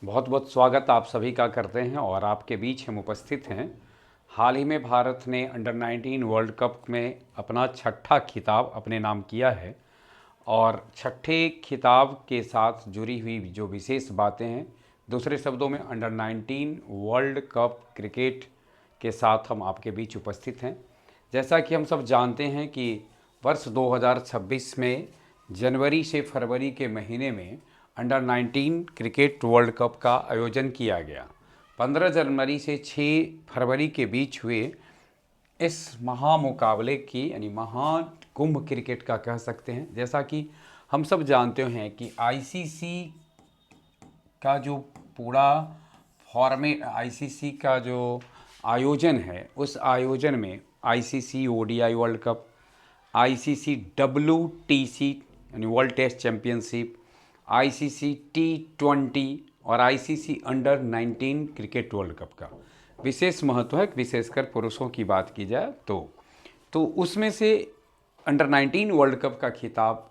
बहुत बहुत स्वागत आप सभी का करते हैं और आपके बीच हम उपस्थित हैं। हाल ही में भारत ने अंडर 19 वर्ल्ड कप में अपना छठा खिताब अपने नाम किया है और छठे खिताब के साथ जुड़ी हुई जो विशेष बातें हैं, दूसरे शब्दों में अंडर 19 वर्ल्ड कप क्रिकेट के साथ हम आपके बीच उपस्थित हैं। जैसा कि हम सब जानते हैं कि वर्ष 2026 में जनवरी से फरवरी के महीने में अंडर 19 क्रिकेट वर्ल्ड कप का आयोजन किया गया। 15 जनवरी से 6 फरवरी के बीच हुए इस महामुकाबले की यानी महाकुंभ क्रिकेट का कह सकते हैं। जैसा कि हम सब जानते हैं कि आईसीसी का जो पूरा फॉर्मेट, आईसीसी का जो आयोजन है, उस आयोजन में ICC ODI world cup, ICC WTC यानी वर्ल्ड टेस्ट चैंपियनशिप, आईसीसी टी20 और ICC under 19 cricket world cup का विशेष महत्व है। विशेषकर पुरुषों की बात की जाए तो उसमें से अंडर 19 वर्ल्ड कप का खिताब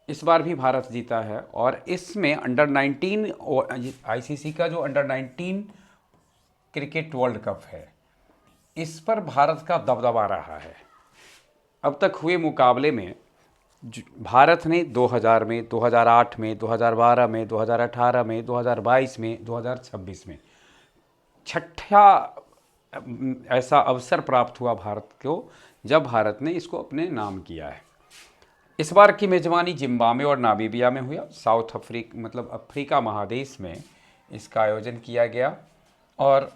इस बार भी भारत जीता है और इसमें अंडर 19 आईसीसी का जो अंडर 19 क्रिकेट वर्ल्ड कप है, इस पर भारत का दबदबा रहा है। अब तक हुए मुकाबले में भारत ने 2000 में, 2008 में, 2012 में, 2018 में, 2022 में, 2026 में छठा ऐसा अवसर प्राप्त हुआ भारत को जब भारत ने इसको अपने नाम किया है। इस बार की मेजबानी जिम्बाब्वे और नामीबिया में हुआ। साउथ अफ्रीका मतलब अफ्रीका महादेश में इसका आयोजन किया गया और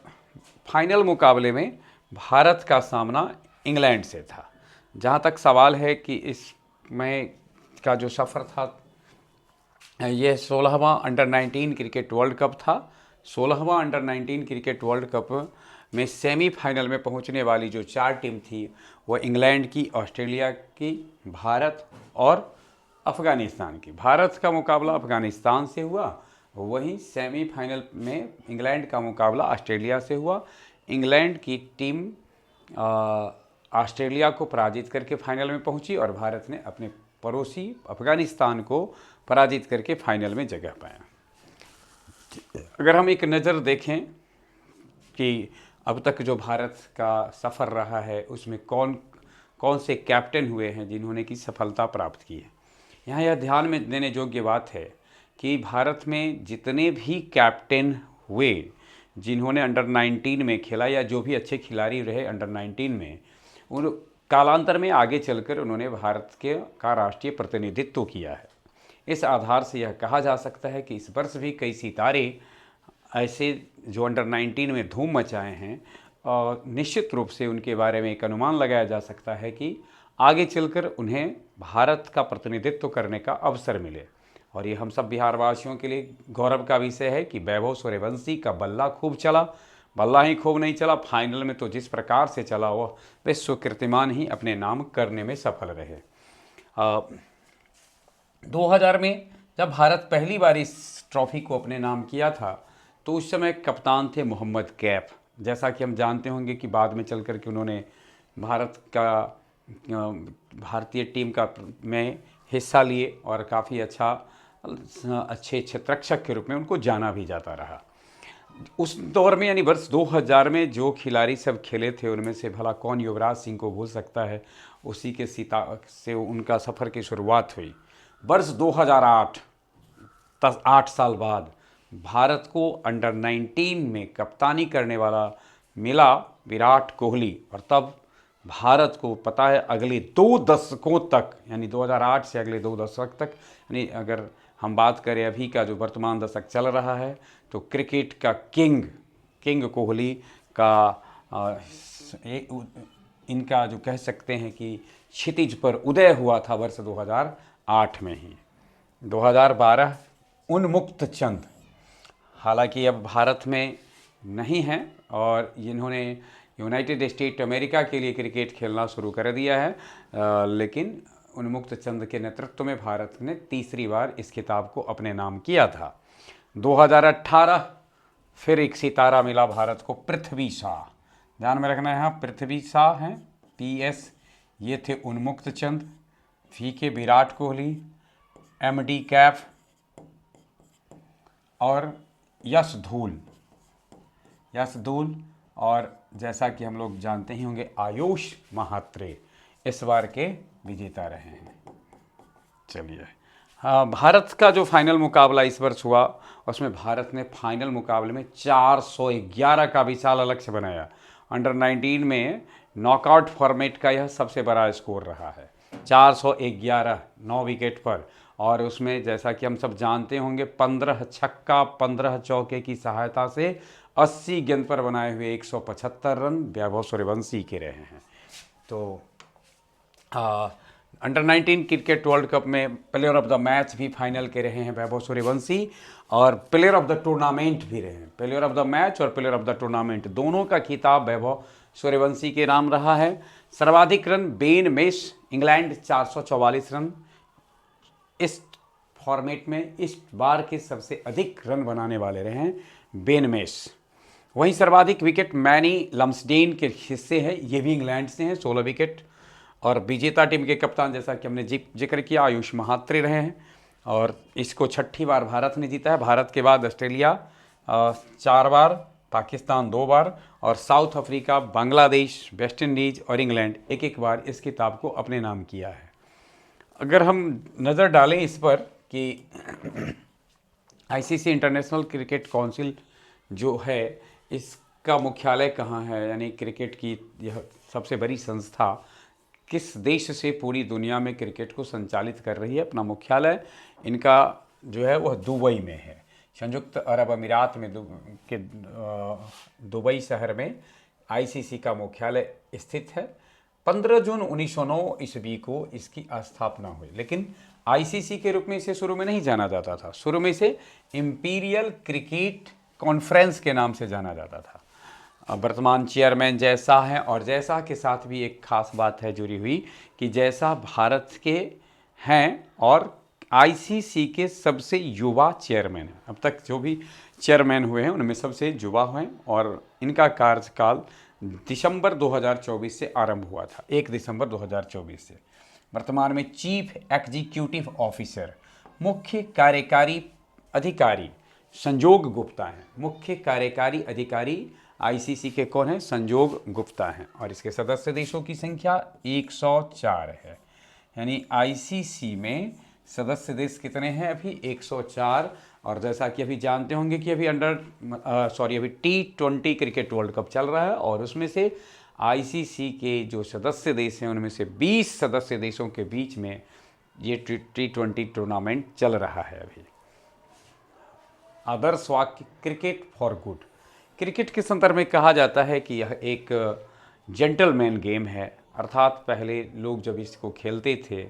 फाइनल मुकाबले में भारत का सामना इंग्लैंड से था। जहाँ तक सवाल है कि इसमें का जो सफ़र था, ये 16वां अंडर 19 क्रिकेट वर्ल्ड कप था। 16वां अंडर 19 क्रिकेट वर्ल्ड कप में सेमीफाइनल में पहुंचने वाली जो 4 टीम थी, वो इंग्लैंड की, ऑस्ट्रेलिया की, भारत और अफ़गानिस्तान की। भारत का मुकाबला अफ़गानिस्तान से हुआ, वहीं सेमीफाइनल में इंग्लैंड का मुकाबला ऑस्ट्रेलिया से हुआ। इंग्लैंड की टीम ऑस्ट्रेलिया को पराजित करके फाइनल में पहुंची और भारत ने अपने पड़ोसी अफ़गानिस्तान को पराजित करके फाइनल में जगह पाया। अगर हम एक नज़र देखें कि अब तक जो भारत का सफ़र रहा है, उसमें कौन कौन से कैप्टन हुए हैं जिन्होंने की सफलता प्राप्त की है, यहाँ यह ध्यान में देने योग्य बात है कि भारत में जितने भी कैप्टन हुए जिन्होंने अंडर 19 में खेला या जो भी अच्छे खिलाड़ी रहे अंडर 19 में, उन कालांतर में आगे चलकर उन्होंने भारत के का राष्ट्रीय प्रतिनिधित्व किया है। इस आधार से यह कहा जा सकता है कि इस वर्ष भी कई सितारे ऐसे जो अंडर 19 में धूम मचाए हैं और निश्चित रूप से उनके बारे में एक अनुमान लगाया जा सकता है कि आगे चलकर उन्हें भारत का प्रतिनिधित्व करने का अवसर मिले। और ये हम सब बिहारवासियों के लिए गौरव का विषय है कि वैभव सूर्यवंशी का बल्ला खूब चला। बल्ला ही खूब नहीं चला, फाइनल में तो जिस प्रकार से चला वह विश्व कीर्तिमान ही अपने नाम करने में सफल रहे। 2000 में जब भारत पहली बार इस ट्रॉफी को अपने नाम किया था, तो उस समय कप्तान थे मोहम्मद कैफ। जैसा कि हम जानते होंगे कि बाद में चल कर के उन्होंने भारत का भारतीय टीम का में हिस्सा लिए और काफ़ी अच्छे क्षेत्ररक्षक के रूप में उनको जाना भी जाता रहा। उस दौर में यानी वर्ष 2000 में जो खिलाड़ी सब खेले थे, उनमें से भला कौन युवराज सिंह को भूल सकता है। उसी के से उनका सफ़र की शुरुआत हुई। वर्ष 2008, 8 साल बाद भारत को अंडर 19 में कप्तानी करने वाला मिला विराट कोहली। और तब भारत को पता है अगले 2 दशकों तक, यानी 2008 से अगले 2 दशक तक, यानी अगर हम बात करें अभी का जो वर्तमान दशक चल रहा है, तो क्रिकेट का किंग कोहली का इनका जो कह सकते हैं कि क्षितिज पर उदय हुआ था वर्ष 2008 में ही। 2012 उन्मुक्त चंद, हालांकि अब भारत में नहीं हैं और जिन्होंने यूनाइटेड स्टेट अमेरिका के लिए क्रिकेट खेलना शुरू कर दिया है, लेकिन उन्मुक्त चंद के नेतृत्व में भारत ने तीसरी बार इस खिताब को अपने नाम किया था। 2018 फिर एक सितारा मिला भारत को, पृथ्वी शाह। ध्यान में रखना है, यहाँ पृथ्वी शाह हैं, PS। ये थे उन्मुक्त चंद, VK विराट कोहली, MD कैफ और यशधूल और जैसा कि हम लोग जानते ही होंगे आयुष महात्रे इस बार के विजेता रहे हैं। चलिए, हाँ, भारत का जो फाइनल मुकाबला इस वर्ष हुआ उसमें भारत ने फाइनल मुकाबले में 411 का विशाल लक्ष्य बनाया। अंडर 19 में नॉकआउट फॉर्मेट का यह सबसे बड़ा स्कोर रहा है, 411 9 विकेट पर। और उसमें जैसा कि हम सब जानते होंगे 15 छक्का 15 चौके की सहायता से 80 गेंद पर बनाए हुए 175 रन वैभव सूर्यवंशी के रहे हैं। तो अंडर 19 क्रिकेट वर्ल्ड कप में प्लेयर ऑफ द मैच भी फाइनल के रहे हैं वैभव सूर्यवंशी, और प्लेयर ऑफ द टूर्नामेंट भी रहे हैं। प्लेयर ऑफ द मैच और प्लेयर ऑफ द टूर्नामेंट दोनों का खिताब वैभव सूर्यवंशी के नाम रहा है। सर्वाधिक run Ben mess, England 444 run. इस फॉर्मेट में इस बार के सबसे अधिक रन बनाने वाले रहे हैं बेन मेस। वहीं सर्वाधिक विकेट मैनी लम्सडेन के हिस्से है, ये भी इंग्लैंड से हैं, 16 विकेट। और विजेता टीम के कप्तान जैसा कि हमने जिक्र किया आयुष महात्रे रहे हैं, और इसको 6ठी बार भारत ने जीता है। भारत के बाद ऑस्ट्रेलिया 4 बार, पाकिस्तान 2 बार, और south Africa, Bangladesh, West Indies और इंग्लैंड एक एक बार इस खिताब को अपने नाम किया है। अगर हम नज़र डालें इस पर कि आईसीसी इंटरनेशनल क्रिकेट काउंसिल जो है इसका मुख्यालय कहाँ है, यानी क्रिकेट की यह सबसे बड़ी संस्था किस देश से पूरी दुनिया में क्रिकेट को संचालित कर रही है, अपना मुख्यालय इनका जो है वह दुबई में है। संयुक्त अरब अमीरात में दुबई शहर में आईसीसी का मुख्यालय स्थित है। 15 जून 1909 ईस्वी को इसकी स्थापना हुई, लेकिन आईसीसी के रूप में इसे शुरू में नहीं जाना जाता था। शुरू में इसे इंपीरियल क्रिकेट कॉन्फ्रेंस के नाम से जाना जाता था। वर्तमान चेयरमैन जय शाह हैं, और जय शाह के साथ भी एक खास बात है जुड़ी हुई कि जय शाह भारत के हैं और आईसीसी के सबसे युवा चेयरमैन हैं। अब तक जो भी चेयरमैन हुए हैं उनमें सबसे युवा हैं, और इनका कार्यकाल दिसंबर 2024 से आरंभ हुआ था, 1 दिसंबर 2024 से। वर्तमान में चीफ एग्जीक्यूटिव ऑफिसर, मुख्य कार्यकारी अधिकारी संजोग गुप्ता हैं। मुख्य कार्यकारी अधिकारी आईसीसी के कौन हैं? संजोग गुप्ता हैं। और इसके सदस्य देशों की संख्या 104 है, यानी आईसीसी में सदस्य देश कितने हैं अभी? 104। और जैसा कि अभी जानते होंगे कि अभी अभी T20 क्रिकेट वर्ल्ड कप चल रहा है, और उसमें से आईसीसी के जो सदस्य देश हैं उनमें से 20 सदस्य देशों के बीच में ये T20 टूर्नामेंट चल रहा है अभी। आदर्श वाक्य क्रिकेट फॉर गुड। क्रिकेट के संदर्भ में कहा जाता है कि यह एक जेंटलमैन गेम है, अर्थात पहले लोग जब इसको खेलते थे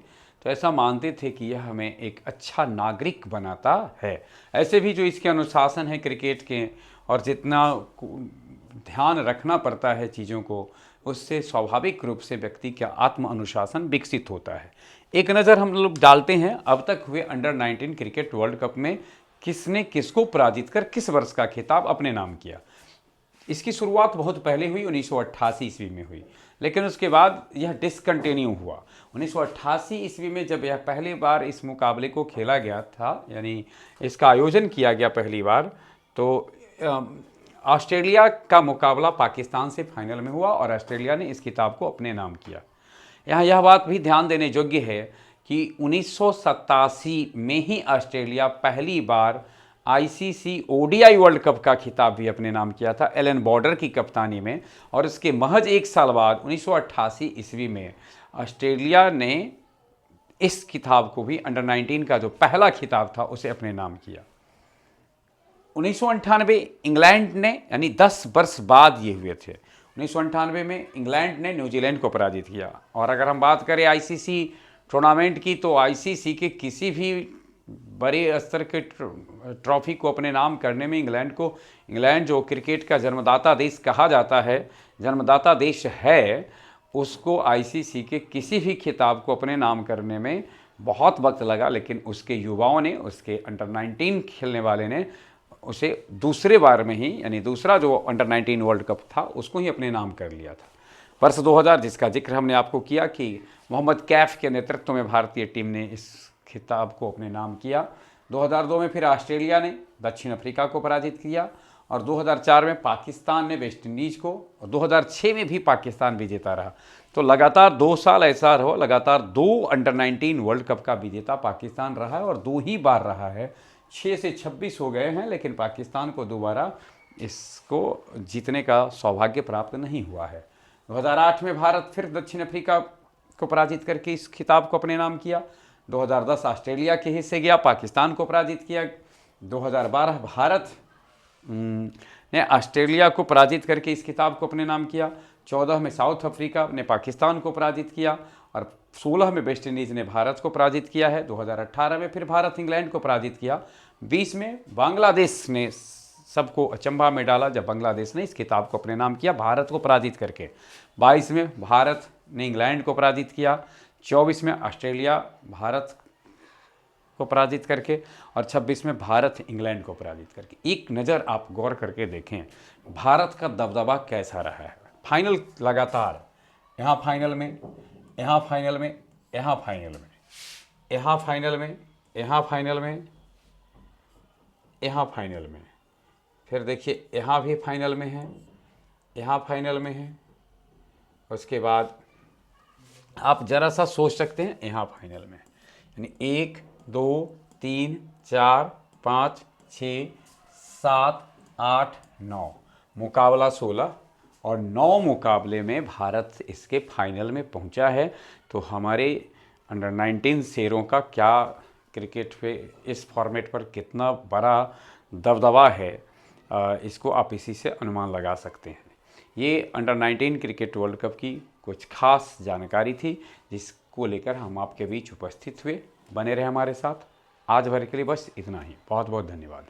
तो ऐसा मानते थे कि यह हमें एक अच्छा नागरिक बनाता है। ऐसे भी जो इसके अनुशासन है क्रिकेट के, और जितना ध्यान रखना पड़ता है चीज़ों को, उससे स्वाभाविक रूप से व्यक्ति का आत्म अनुशासन विकसित होता है। एक नज़र हम लोग डालते हैं अब तक हुए अंडर 19 क्रिकेट वर्ल्ड कप में किसने किसको पराजित कर किस वर्ष का खिताब अपने नाम किया। इसकी शुरुआत बहुत पहले हुई, 1988 ईस्वी में हुई, लेकिन उसके बाद यह डिसकंटिन्यू हुआ। 1988 ईस्वी में जब यह पहली बार इस मुकाबले को खेला गया था, यानी इसका आयोजन किया गया पहली बार, तो ऑस्ट्रेलिया का मुकाबला पाकिस्तान से फाइनल में हुआ और ऑस्ट्रेलिया ने इस खिताब को अपने नाम किया। यहाँ यह बात भी ध्यान देने योग्य है कि 1987 में ही ऑस्ट्रेलिया पहली बार आईसीसी ओडीआई वर्ल्ड कप का खिताब भी अपने नाम किया था एलन बॉर्डर की कप्तानी में, और इसके महज एक साल बाद 1988 ईस्वी में ऑस्ट्रेलिया ने इस खिताब को भी अंडर 19 का जो पहला खिताब था उसे अपने नाम किया। 1998 इंग्लैंड ने, यानी 10 वर्ष बाद ये हुए थे, 1998 में इंग्लैंड ने न्यूजीलैंड को पराजित किया। और अगर हम बात करें आईसीसी टूर्नामेंट की, तो आईसीसी के किसी भी बड़े स्तर के ट्रॉफी को अपने नाम करने में इंग्लैंड जो क्रिकेट का जन्मदाता देश कहा जाता है, जन्मदाता देश है, उसको आईसीसी के किसी भी खिताब को अपने नाम करने में बहुत वक्त लगा, लेकिन उसके युवाओं ने, उसके अंडर 19 खेलने वाले ने उसे दूसरे बार में ही, यानी दूसरा जो अंडर 19 वर्ल्ड कप था उसको ही अपने नाम कर लिया था। वर्ष 2000 जिसका जिक्र हमने आपको किया कि मोहम्मद कैफ के नेतृत्व में भारतीय टीम ने इस खिताब को अपने नाम किया। 2002 में फिर ऑस्ट्रेलिया ने दक्षिण अफ्रीका को पराजित किया और 2004 में पाकिस्तान ने वेस्ट इंडीज़ को, और 2006 में भी पाकिस्तान विजेता रहा। तो लगातार 2 साल ऐसा रहो, लगातार 2 अंडर 19 वर्ल्ड कप का विजेता पाकिस्तान रहा है और 2 ही बार रहा है। 6 से 26 हो गए हैं, लेकिन पाकिस्तान को दोबारा इसको जीतने का सौभाग्य प्राप्त नहीं हुआ है। 2008 में भारत फिर दक्षिण अफ्रीका को पराजित करके इस खिताब को अपने नाम किया। 2010 ऑस्ट्रेलिया के हिस्से गया, पाकिस्तान को पराजित किया। 2012 भारत ने ऑस्ट्रेलिया को पराजित करके इस खिताब को अपने नाम किया। 14 में साउथ अफ्रीका ने पाकिस्तान को पराजित किया और 16 में वेस्ट इंडीज़ ने भारत को पराजित किया है। 2018 में फिर भारत इंग्लैंड को पराजित किया। 20 में बांग्लादेश ने सबको अचंभा में डाला जब बांग्लादेश ने इस खिताब को अपने नाम किया भारत को पराजित करके। 22 में भारत ने इंग्लैंड को पराजित किया। 24 में ऑस्ट्रेलिया भारत को पराजित करके और 26 में भारत इंग्लैंड को पराजित करके। एक नज़र आप गौर करके देखें भारत का दबदबा कैसा रहा है। फाइनल लगातार, यहाँ फाइनल में, यहाँ फाइनल में, यहाँ फाइनल में, यहाँ फाइनल में, यहाँ फाइनल में, यहाँ फाइनल में, फिर देखिए यहाँ भी फाइनल में है, यहाँ फाइनल में है। उसके बाद आप ज़रा सा सोच सकते हैं यहाँ फाइनल में, यानी 1 2 3 4 5 6 7 8 9 मुकाबला 16 और 9 मुकाबले में भारत इसके फाइनल में पहुंचा है। तो हमारे अंडर 19 शेरों का क्या क्रिकेट पे इस फॉर्मेट पर कितना बड़ा दबदबा है, इसको आप इसी से अनुमान लगा सकते हैं। ये अंडर 19 क्रिकेट वर्ल्ड कप की कुछ खास जानकारी थी जिसको लेकर हम आपके बीच उपस्थित हुए। बने रहे हमारे साथ। आज भर के लिए बस इतना ही। बहुत बहुत धन्यवाद।